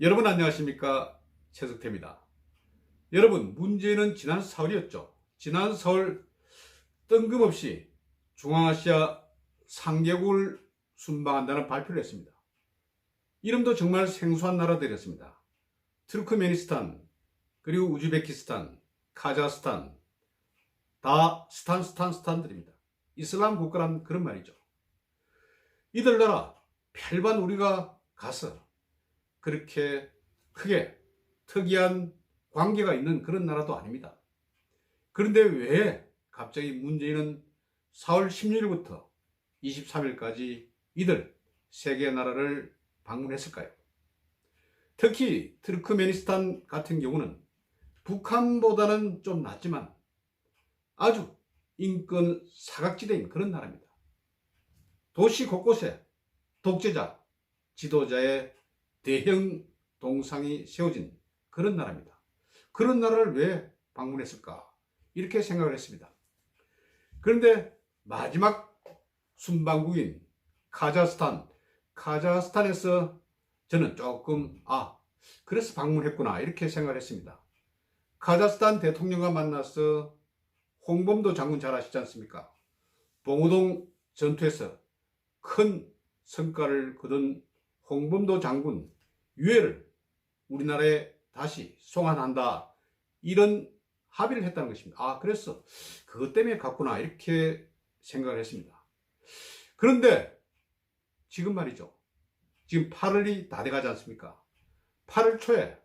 여러분 안녕하십니까, 최석태입니다. 여러분, 문제는 지난 4월이었죠. 지난 4월 뜬금없이 중앙아시아 상개국을 순방한다는 발표를 했습니다. 이름도 정말 생소한 나라들이었습니다. 투르크메니스탄, 그리고 우즈베키스탄, 카자흐스탄, 다 스탄들입니다. 이슬람 국가란 그런 말이죠. 이들 나라 별반 우리가 가서 그렇게 크게 특이한 관계가 있는 그런 나라도 아닙니다. 그런데 왜 갑자기 문재인은 4월 16일부터 23일까지 이들 세 개 나라를 방문했을까요? 특히 투르크메니스탄 같은 경우는 북한보다는 좀 낫지만 아주 인권 사각지대인 그런 나라입니다. 도시 곳곳에 독재자, 지도자의 대형 동상이 세워진 그런 나라입니다. 그런 나라를 왜 방문했을까? 이렇게 생각을 했습니다. 그런데 마지막 순방국인 카자흐스탄에서 저는 조금 그래서 방문했구나 이렇게 생각을 했습니다. 카자흐스탄 대통령과 만나서 홍범도 장군 잘 아시지 않습니까? 봉오동 전투에서 큰 성과를 거둔 홍범도 장군 유해를 우리나라에 다시 송환한다, 이런 합의를 했다는 것입니다. 그래서 그것 때문에 갔구나 이렇게 생각을 했습니다. 그런데 지금 말이죠, 지금 8월이 다 돼가지 않습니까? 8월 초에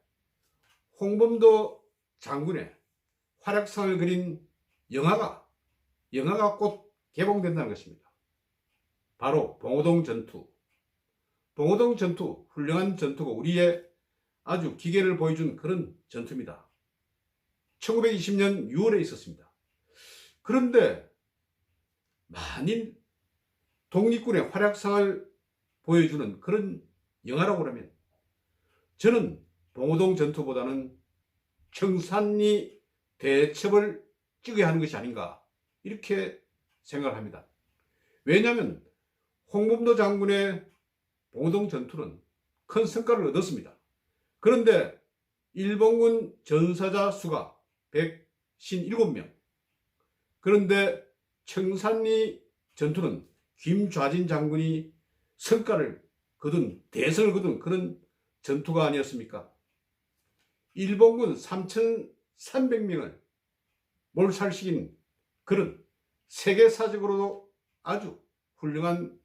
홍범도 장군의 활약상을 그린 영화가 곧 개봉된다는 것입니다. 바로 봉오동 전투, 훌륭한 전투고 우리의 아주 기계를 보여준 그런 전투입니다. 1920년 6월에 있었습니다. 그런데 만일 독립군의 활약상을 보여주는 그런 영화라고 그러면 저는 봉오동 전투보다는 청산리 대첩을 찍어야 하는 것이 아닌가 이렇게 생각을 합니다. 왜냐하면 홍범도 장군의 봉오동 전투는 큰 성과를 얻었습니다. 그런데 일본군 전사자 수가 157명, 그런데 청산리 전투는 김좌진 장군이 성과를 거둔, 대성을 거둔 그런 전투가 아니었습니까? 일본군 3,300명을 몰살시킨 그런 세계사적으로도 아주 훌륭한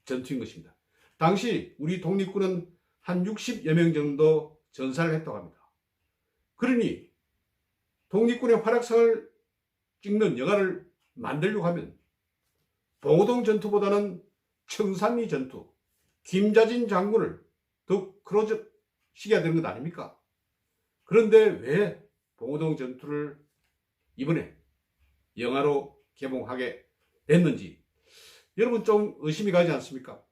전투인 것입니다. 당시 우리 독립군은 한 60여 명 정도 전사를 했다고 합니다. 그러니 독립군의 활약상을 찍는 영화를 만들려고 하면 봉오동 전투보다는 청산리 전투, 김좌진 장군을 더 크로즈시켜야 되는 것 아닙니까? 그런데 왜 봉오동 전투를 이번에 영화로 개봉하게 됐는지 여러분 좀 의심이 가지 않습니까?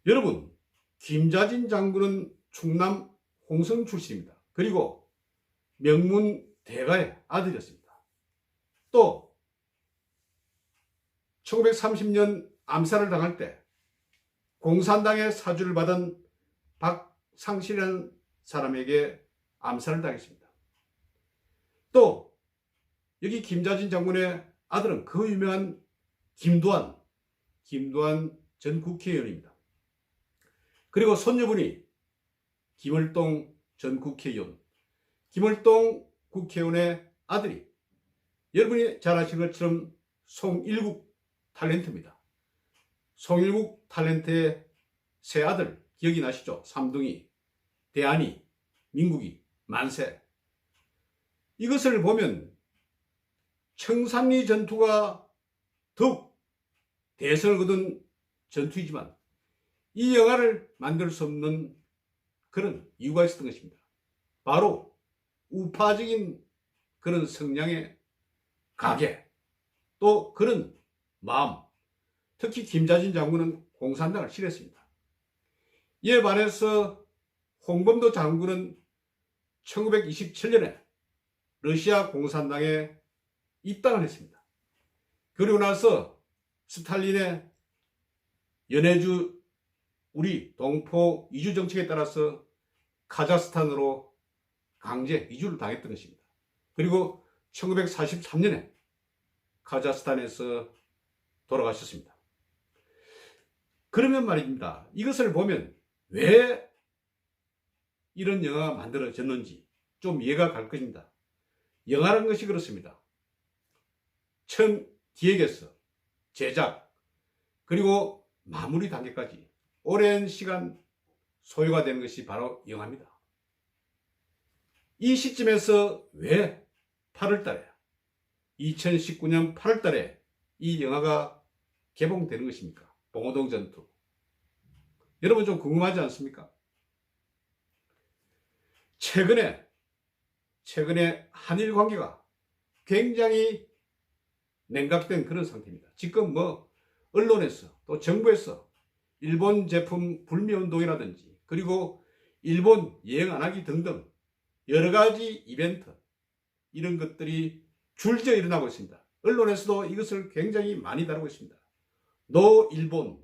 여러분, 김좌진 장군은 충남 홍성 출신입니다. 그리고 명문 대가의 아들이었습니다. 또 1930년 암살을 당할 때 공산당의 사주를 받은 박상실이라는 사람에게 암살을 당했습니다. 또 여기 김좌진 장군의 아들은 그 유명한 김두한 전 국회의원입니다. 그리고 손녀분이 김을동 전 국회의원, 김을동 국회의원의 아들이 여러분이 잘 아시는 것처럼 송일국 탤런트입니다. 송일국 탤런트의 세 아들 기억이 나시죠? 삼둥이, 대안이, 민국이, 만세. 이것을 보면 청산리 전투가 더욱 대성을 거둔 전투이지만 이 영화를 만들 수 없는 그런 이유가 있었던 것입니다. 바로 우파적인 그런 성향의 가계, 또 그런 마음, 특히 김좌진 장군은 공산당을 싫어했습니다. 이에 반해서 홍범도 장군은 1927년에 러시아 공산당에 입당을 했습니다. 그리고 나서 스탈린의 연해주 우리 동포 이주 정책에 따라서 카자흐스탄으로 강제 이주를 당했던 것입니다. 그리고 1943년에 카자흐스탄에서 돌아가셨습니다. 그러면 말입니다. 이것을 보면 왜 이런 영화가 만들어졌는지 좀 이해가 갈 것입니다. 영화라는 것이 그렇습니다. 처음 기획에서 제작 그리고 마무리 단계까지 오랜 시간 소요가 되는 것이 바로 영화입니다. 이 시점에서 왜 8월달에 2019년 8월달에 이 영화가 개봉되는 것입니까? 봉오동 전투. 여러분 좀 궁금하지 않습니까? 최근에 한일 관계가 굉장히 냉각된 그런 상태입니다. 지금 언론에서 또 정부에서 일본 제품 불매운동이라든지 그리고 일본 여행 안 하기 등등 여러 가지 이벤트 이런 것들이 줄지어 일어나고 있습니다. 언론에서도 이것을 굉장히 많이 다루고 있습니다. 노 일본,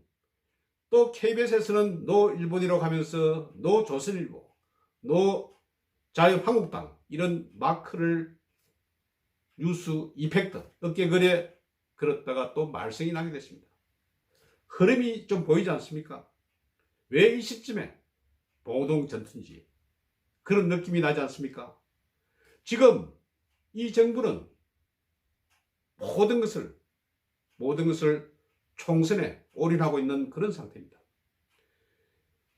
또 KBS에서는 노 일본이라고 하면서 노 조선일보, 노 자유한국당 이런 마크를 뉴스 이펙트 어깨거리에 걸었다가 또 말썽이 나게 됐습니다. 흐름이 좀 보이지 않습니까? 왜 이 시점에 봉오동 전투인지 그런 느낌이 나지 않습니까? 지금 이 정부는 모든 것을 총선에 올인하고 있는 그런 상태입니다.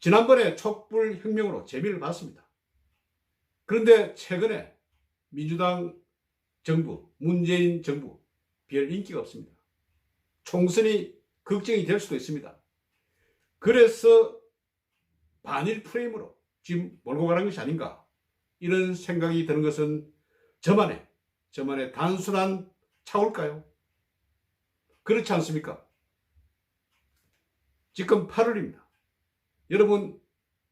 지난번에 촛불혁명으로 재미를 봤습니다. 그런데 최근에 민주당 정부, 문재인 정부 별 인기가 없습니다. 총선이 걱정이 될 수도 있습니다. 그래서 반일 프레임으로 지금 몰고 가는 것이 아닌가 이런 생각이 드는 것은 저만의 단순한 착오일까요? 그렇지 않습니까? 지금 8월입니다. 여러분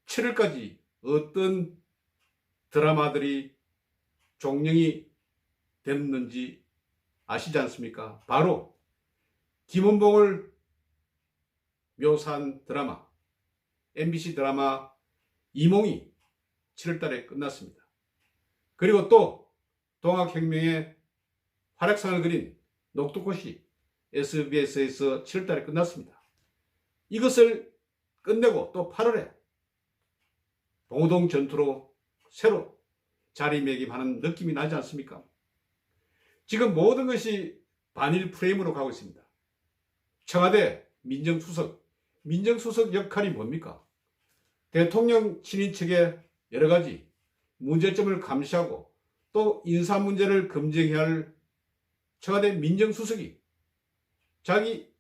7월까지 어떤 드라마들이 종영이 됐는지 아시지 않습니까? 바로 김원봉을 묘사한 드라마, MBC 드라마 이몽이 7월달에 끝났습니다. 그리고 또 동학혁명의 활약상을 그린 녹두꽃이 SBS에서 7월달에 끝났습니다. 이것을 끝내고 또 8월에 봉오동 전투로 새로 자리매김하는 느낌이 나지 않습니까? 지금 모든 것이 반일 프레임으로 가고 있습니다. 청와대 민정수석 역할이 뭡니까? 대통령 친인척의 여러 가지 문제점을 감시하고 또 인사 문제를 검증해야 할 청와대 민정수석이 자기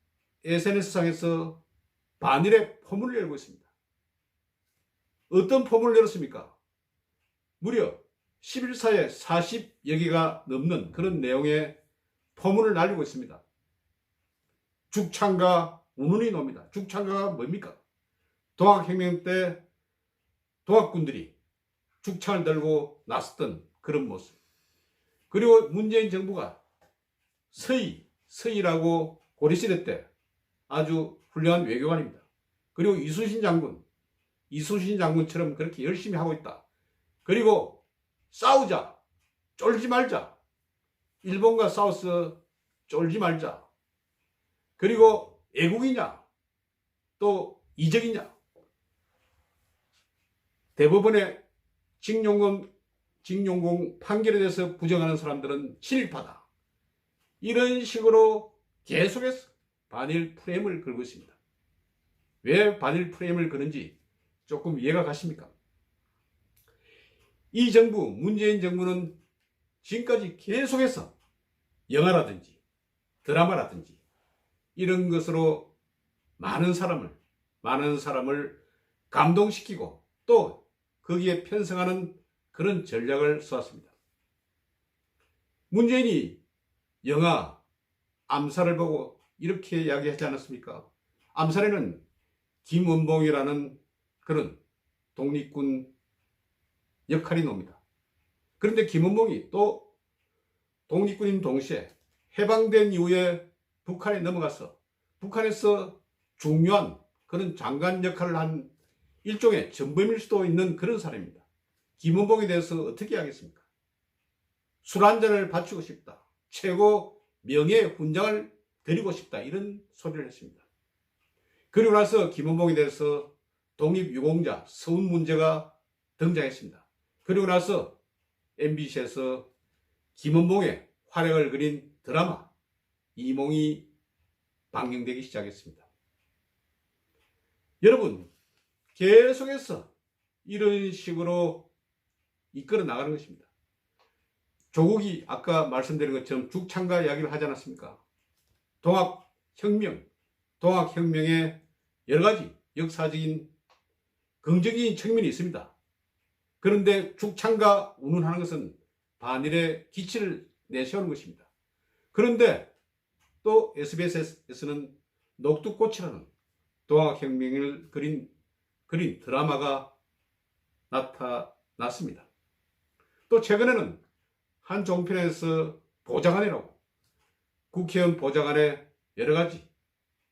SNS상에서 반일의 포문을 열고 있습니다. 어떤 포문을 열었습니까? 무려 11사에 40여 개가 넘는 그런 내용의 포문을 날리고 있습니다. 죽창가 운운이 놉니다. 죽창가가 뭡니까? 동학혁명 때 동학군들이 죽창을 들고 나섰던 그런 모습. 그리고 문재인 정부가 서희라고 고려시대 때 아주 훌륭한 외교관입니다. 그리고 이순신 장군처럼 그렇게 열심히 하고 있다. 그리고 싸우자, 쫄지 말자. 일본과 싸워서 쫄지 말자. 그리고 애국이냐, 또 이적이냐. 대법원의 징용공 판결에 대해서 부정하는 사람들은 친일파다. 이런 식으로 계속해서 반일 프레임을 걸고 있습니다. 왜 반일 프레임을 거는지 조금 이해가 가십니까? 이 정부, 문재인 정부는 지금까지 계속해서 영화라든지 드라마라든지 이런 것으로 많은 사람을 감동시키고 또 거기에 편성하는 그런 전략을 써왔습니다. 문재인이 영화 암살을 보고 이렇게 이야기하지 않았습니까? 암살에는 김원봉이라는 그런 독립군 역할이 나옵니다. 그런데 김원봉이 또 독립군인 동시에 해방된 이후에 북한에 넘어가서 북한에서 중요한 그런 장관 역할을 한 일종의 전범일 수도 있는 그런 사람입니다. 김원봉에 대해서 어떻게 하겠습니까? 술 한 잔을 바치고 싶다. 최고 명예의 훈장을 드리고 싶다. 이런 소리를 했습니다. 그리고 나서 김원봉에 대해서 독립유공자 서훈 문제가 등장했습니다. 그리고 나서 MBC에서 김원봉의 활약을 그린 드라마 이몽이 방영되기 시작했습니다. 여러분, 계속해서 이런 식으로 이끌어 나가는 것입니다. 조국이 아까 말씀드린 것처럼 죽창가 이야기를 하지 않았습니까? 동학혁명의 여러 가지 역사적인 긍정적인 측면이 있습니다. 그런데 죽창가 운운하는 것은 반일의 기치를 내세우는 것입니다. 그런데 또 SBS에서는 녹두꽃이라는 동학혁명을 그린 드라마가 나타났습니다. 또 최근에는 한 종편에서 보좌관이라고 국회의원 보좌관의 여러 가지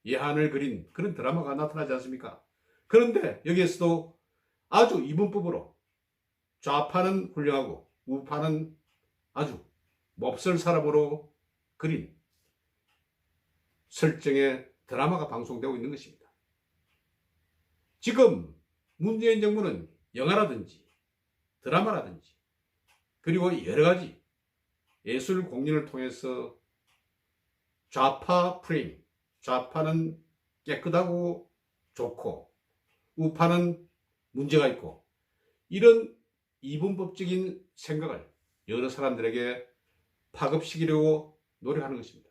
예한을 그린 그런 드라마가 나타나지 않습니까? 그런데 여기에서도 아주 이분법으로 좌파는 훌륭하고 우파는 아주 몹쓸 사람으로 그린 설정의 드라마가 방송되고 있는 것입니다. 지금 문재인 정부는 영화라든지 드라마라든지 그리고 여러 가지 예술 공연을 통해서 좌파 프레임, 좌파는 깨끗하고 좋고 우파는 문제가 있고 이런 이분법적인 생각을 여러 사람들에게 파급시키려고 노력하는 것입니다.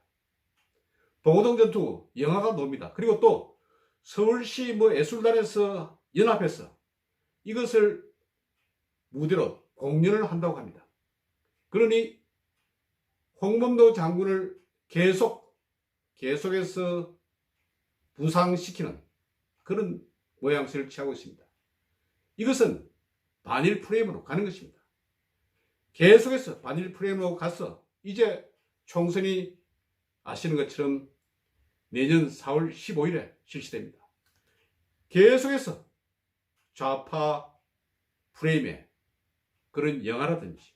봉오동 전투 영화가 나옵니다. 그리고 또 서울시 예술단에서 연합해서 이것을 무대로 공연을 한다고 합니다. 그러니 홍범도 장군을 계속해서 부상시키는 그런 모양새를 취하고 있습니다. 이것은 반일 프레임으로 가는 것입니다. 계속해서 반일 프레임으로 가서 이제 총선이 아시는 것처럼 내년 4월 15일에 실시됩니다. 계속해서 좌파 프레임의 그런 영화라든지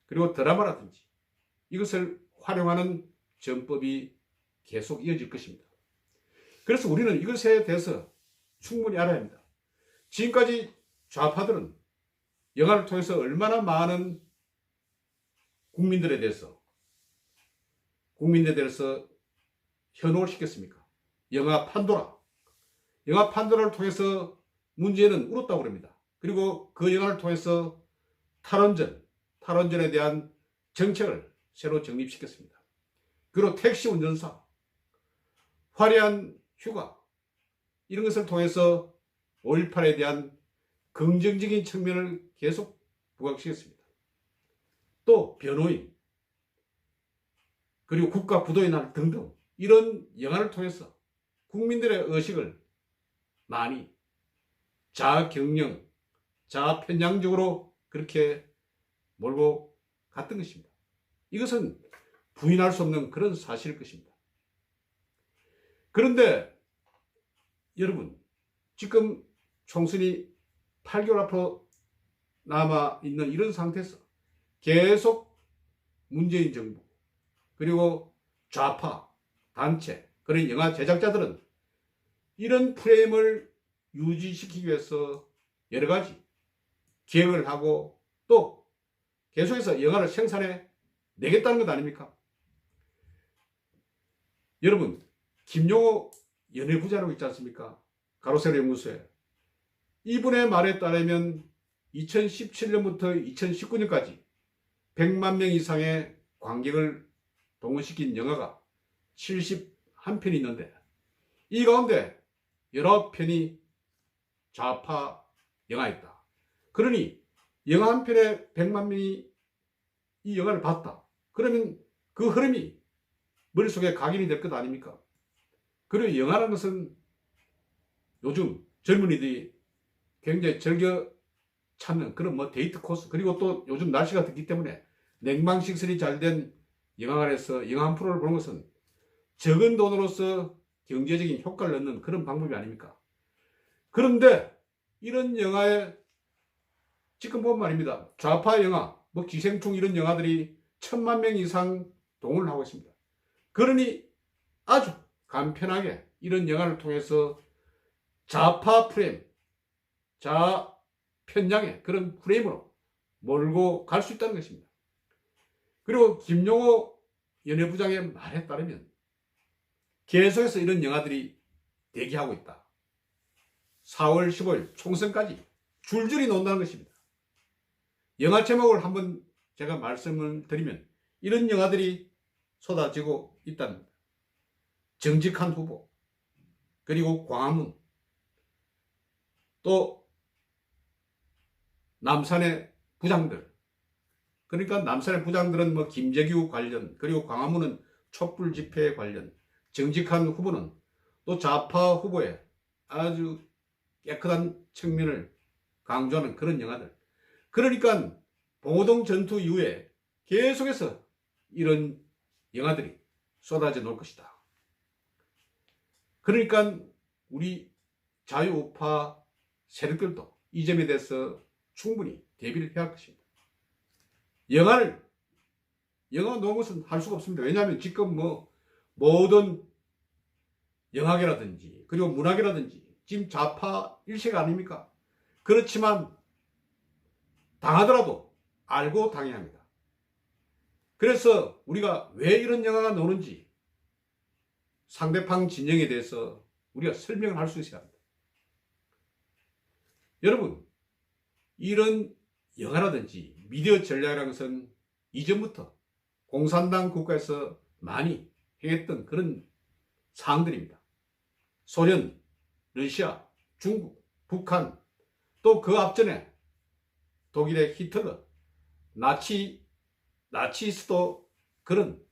그리고 드라마라든지 이것을 활용하는 전법이 계속 이어질 것입니다. 그래서 우리는 이것에 대해서 충분히 알아야 합니다. 지금까지 좌파들은 영화를 통해서 얼마나 많은 국민들에 대해서 현혹을 시켰습니까? 영화 판도라를 통해서 문재인은 울었다고 그럽니다. 그리고 그 영화를 통해서 탈원전에 대한 정책을 새로 정립시켰습니다. 그리고 택시 운전사, 화려한 휴가 이런 것을 통해서 5.18에 대한 긍정적인 측면을 계속 부각시켰습니다. 또 변호인 그리고 국가 부도의 날 등등 이런 영화를 통해서 국민들의 의식을 많이 자경령, 자편향적으로 그렇게 몰고 갔던 것입니다. 이것은 부인할 수 없는 그런 사실일 것입니다. 그런데 여러분, 지금 총선이 8개월 앞으로 남아있는 이런 상태에서 계속 문재인 정부 그리고 좌파 단체 그런 영화 제작자들은 이런 프레임을 유지시키기 위해서 여러 가지 기획을 하고 또 계속해서 영화를 생산해 내겠다는 것 아닙니까? 여러분, 김용호 연예부자라고 있지 않습니까? 가로세로 연구소에. 이분의 말에 따르면 2017년부터 2019년까지 100만 명 이상의 관객을 동원시킨 영화가 71편이 있는데 이 가운데 19편이 좌파 영화였다. 그러니 영화 한 편에 100만 명이 이 영화를 봤다. 그러면 그 흐름이 머릿속에 각인이 될 것 아닙니까? 그리고 영화라는 것은 요즘 젊은이들이 굉장히 즐겨 찾는 그런 데이트 코스 그리고 또 요즘 날씨가 덥기 때문에 냉방시설이 잘 된 영화관에서 영화 한 프로를 보는 것은 적은 돈으로서 경제적인 효과를 얻는 그런 방법이 아닙니까? 그런데 이런 영화에 지금 보면 말입니다. 좌파 영화, 뭐 기생충 이런 영화들이 1000만 명 이상 동원을 하고 있습니다. 그러니 아주 간편하게 이런 영화를 통해서 좌파 프레임, 좌편향의 그런 프레임으로 몰고 갈 수 있다는 것입니다. 그리고 김용호 연예부장의 말에 따르면 계속해서 이런 영화들이 대기하고 있다. 4월 15일 총선까지 줄줄이 나온다는 것입니다. 영화 제목을 한번 제가 말씀을 드리면 이런 영화들이 쏟아지고 있다는 겁니다. 정직한 후보, 그리고 광화문, 또 남산의 부장들, 그러니까 남산의 부장들은 뭐 김재규 관련, 그리고 광화문은 촛불 집회 관련, 정직한 후보는 또 좌파 후보의 아주 깨끗한 측면을 강조하는 그런 영화들. 그러니까 봉오동 전투 이후에 계속해서 이런 영화들이 쏟아져 놓을 것이다. 그러니까 우리 자유우파 세력들도 이 점에 대해서 충분히 대비를 해야 할 것입니다. 영화 놓은 것은 할 수가 없습니다. 왜냐하면 지금 뭐 모든 영화계라든지 그리고 문화계라든지 지금 좌파 일색 아닙니까? 그렇지만 당하더라도 알고 당해야 합니다. 그래서 우리가 왜 이런 영화가 나오는지 상대방 진영에 대해서 우리가 설명을 할 수 있어야 합니다. 여러분, 이런 영화라든지 미디어 전략이라는 것은 이전부터 공산당 국가에서 많이 행했던 그런 사항들입니다. 소련, 러시아, 중국, 북한, 또 그 앞전에 독일의 히틀러, 나치스도 그런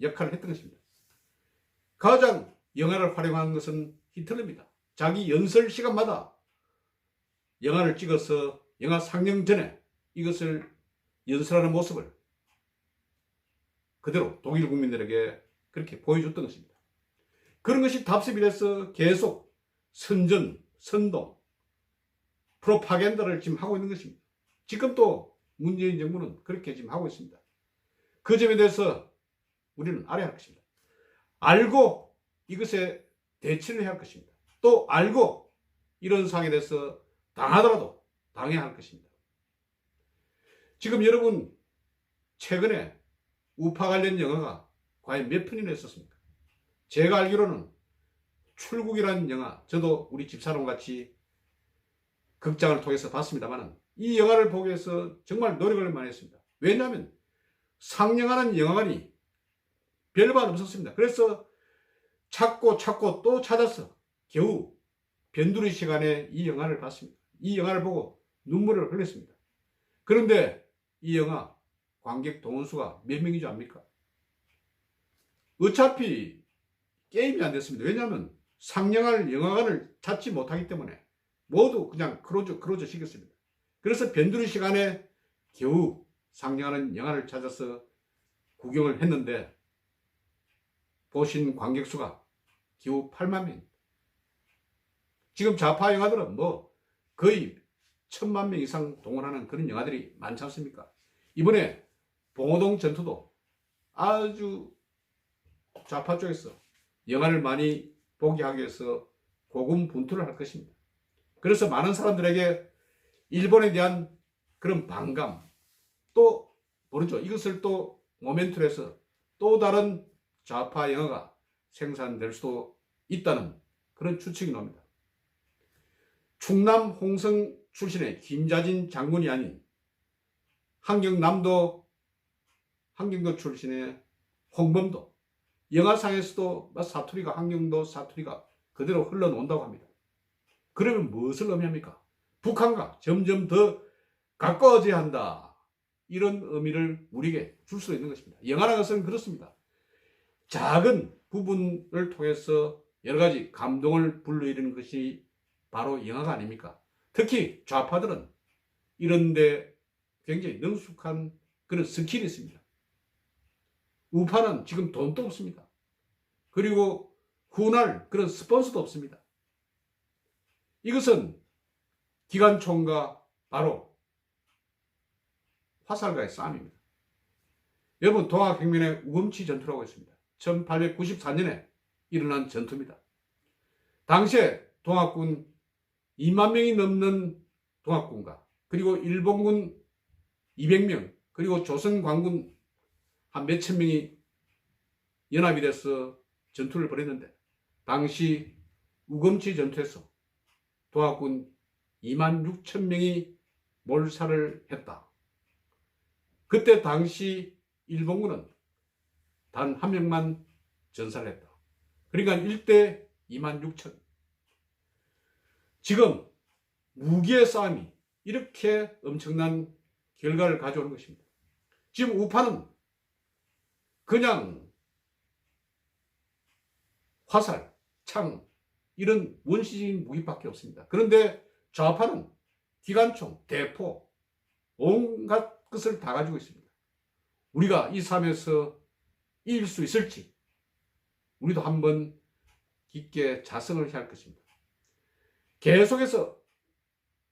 역할을 했던 것입니다. 가장 영화를 활용한 것은 히틀러입니다. 자기 연설 시간마다 영화를 찍어서 영화 상영 전에 이것을 연설하는 모습을 그대로 독일 국민들에게 그렇게 보여줬던 것입니다. 그런 것이 답습이 돼서 계속 선전, 선동, 프로파간다를 지금 하고 있는 것입니다. 지금 또 문재인 정부는 그렇게 지금 하고 있습니다. 그 점에 대해서 우리는 알아야 할 것입니다. 알고 이것에 대처를 해야 할 것입니다. 또 알고 이런 상황에 대해서 당하더라도 당해야 할 것입니다. 지금 여러분 최근에 우파 관련 영화가 과연 몇 편이나 있었습니까? 제가 알기로는 출국이라는 영화, 저도 우리 집사람 같이 극장을 통해서 봤습니다만 이 영화를 보기 위해서 정말 노력을 많이 했습니다. 왜냐하면 상영하는 영화관이 별반 없었습니다. 그래서 찾고 또 찾아서 겨우 변두리 시간에 이 영화를 봤습니다. 이 영화를 보고 눈물을 흘렸습니다. 그런데 이 영화 관객 동원수가 몇 명인 줄 압니까? 어차피 게임이 안 됐습니다. 왜냐하면 상영할 영화관을 찾지 못하기 때문에 모두 그냥 크로즈 시켰습니다. 그래서 변두리 시간에 겨우 상영하는 영화를 찾아서 구경을 했는데 보신 관객 수가 겨우 8만 명. 지금 좌파 영화들은 뭐 거의 1000만 명 이상 동원하는 그런 영화들이 많지 않습니까? 이번에 봉오동 전투도 아주 좌파 쪽에서 영화를 많이 보게 하기 위해서 고군분투를 할 것입니다. 그래서 많은 사람들에게 일본에 대한 그런 반감, 또 모르죠. 이것을 또 모멘트로 해서 또 다른 좌파 영화가 생산될 수도 있다는 그런 추측이 나옵니다. 충남 홍성 출신의 김자진 장군이 아닌 한경도 출신의 홍범도, 영화상에서도 사투리가 한경도 사투리가 그대로 흘러놓는다고 합니다. 그러면 무엇을 의미합니까? 북한과 점점 더 가까워져야 한다. 이런 의미를 우리에게 줄 수 있는 것입니다. 영화라는 것은 그렇습니다. 작은 부분을 통해서 여러 가지 감동을 불러일으키는 것이 바로 영화가 아닙니까? 특히 좌파들은 이런데 굉장히 능숙한 그런 스킬이 있습니다. 우파는 지금 돈도 없습니다. 그리고 hun할 그런 스폰서도 없습니다. 이것은 기관총과 바로 화살과의 싸움입니다. 여러분, 동학혁명의 우금치 전투라고 했습니다. 1894년에 일어난 전투입니다. 당시에 동학군 2만 명이 넘는 동학군과 그리고 일본군 200명 그리고 조선관군 한 몇천 명이 연합이 돼서 전투를 벌였는데 당시 우금치 전투에서 동학군 2만 6천 명이 몰살을 했다. 그때 당시 일본군은 단 한 명만 전사를 했다. 그러니까 1대 2만 6천. 지금 무기의 싸움이 이렇게 엄청난 결과를 가져오는 것입니다. 지금 우파는 그냥 화살, 창 이런 원시적인 무기밖에 없습니다. 그런데 좌파는 기관총, 대포 온갖 것을 다 가지고 있습니다. 우리가 이 싸움에서 이길 수 있을지 우리도 한번 깊게 자성을 해야 할 것입니다. 계속해서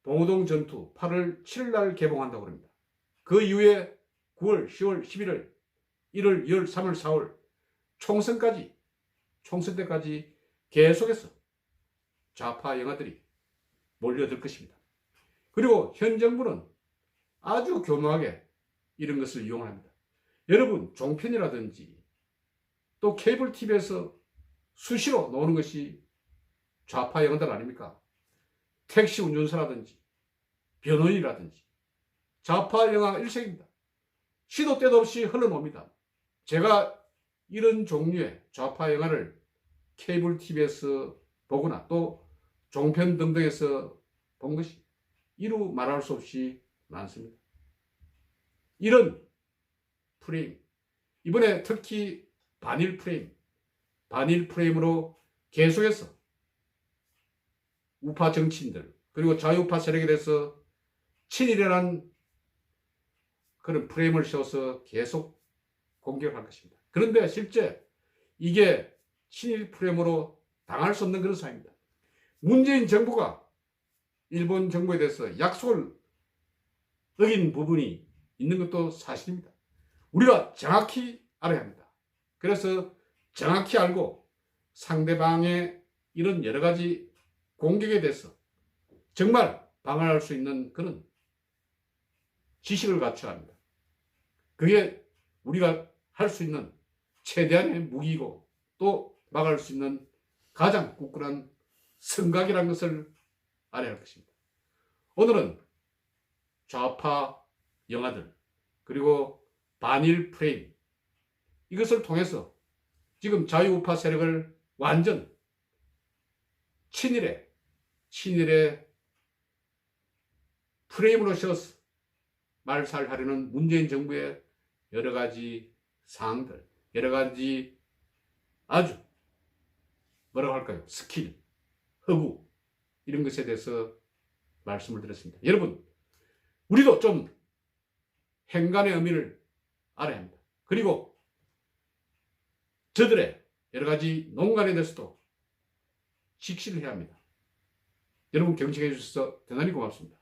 봉오동 전투 8월 7일 날 개봉한다고 합니다. 그 이후에 9월, 10월, 11월, 1월, 2월, 3월, 4월 총선 때까지 계속해서 좌파 영화들이 몰려들 것입니다. 그리고 현 정부는 아주 교묘하게 이런 것을 이용합니다. 여러분, 종편이라든지 또 케이블 TV에서 수시로 나오는 것이 좌파 영화들 아닙니까? 택시 운전사라든지 변호인이라든지 좌파 영화 일색입니다. 시도 때도 없이 흘러놉니다. 제가 이런 종류의 좌파 영화를 케이블 TV에서 보거나 또 종편 등등에서 본 것이 이루 말할 수 없이 많습니다. 이런 프레임, 이번에 특히 반일 프레임으로 계속해서 우파 정치인들 그리고 자유우파 세력에 대해서 친일이라는 그런 프레임을 씌워서 계속 공격할 것입니다. 그런데 실제 이게 친일 프레임으로 당할 수 없는 그런 사회입니다. 문재인 정부가 일본 정부에 대해서 약속을 어긴 부분이 있는 것도 사실입니다. 우리가 정확히 알아야 합니다. 그래서 정확히 알고 상대방의 이런 여러 가지 공격에 대해서 정말 방어할 수 있는 그런 지식을 갖춰야 합니다. 그게 우리가 할 수 있는 최대한의 무기이고 또 막을 수 있는 가장 굳건한 성각이라는 것을 알아야 할 것입니다. 오늘은 좌파 영화들 그리고 반일 프레임 이것을 통해서 지금 자유우파 세력을 완전 친일의 프레임으로 씌워서 말살하려는 문재인 정부의 여러 가지 사항들, 여러 가지 아주 뭐라고 할까요? 스킬, 허구 이런 것에 대해서 말씀을 드렸습니다. 여러분, 우리도 좀 행간의 의미를 알아야 합니다. 그리고 저들의 여러 가지 농간에 대해서도 직시를 해야 합니다. 여러분 경청해 주셔서 대단히 고맙습니다.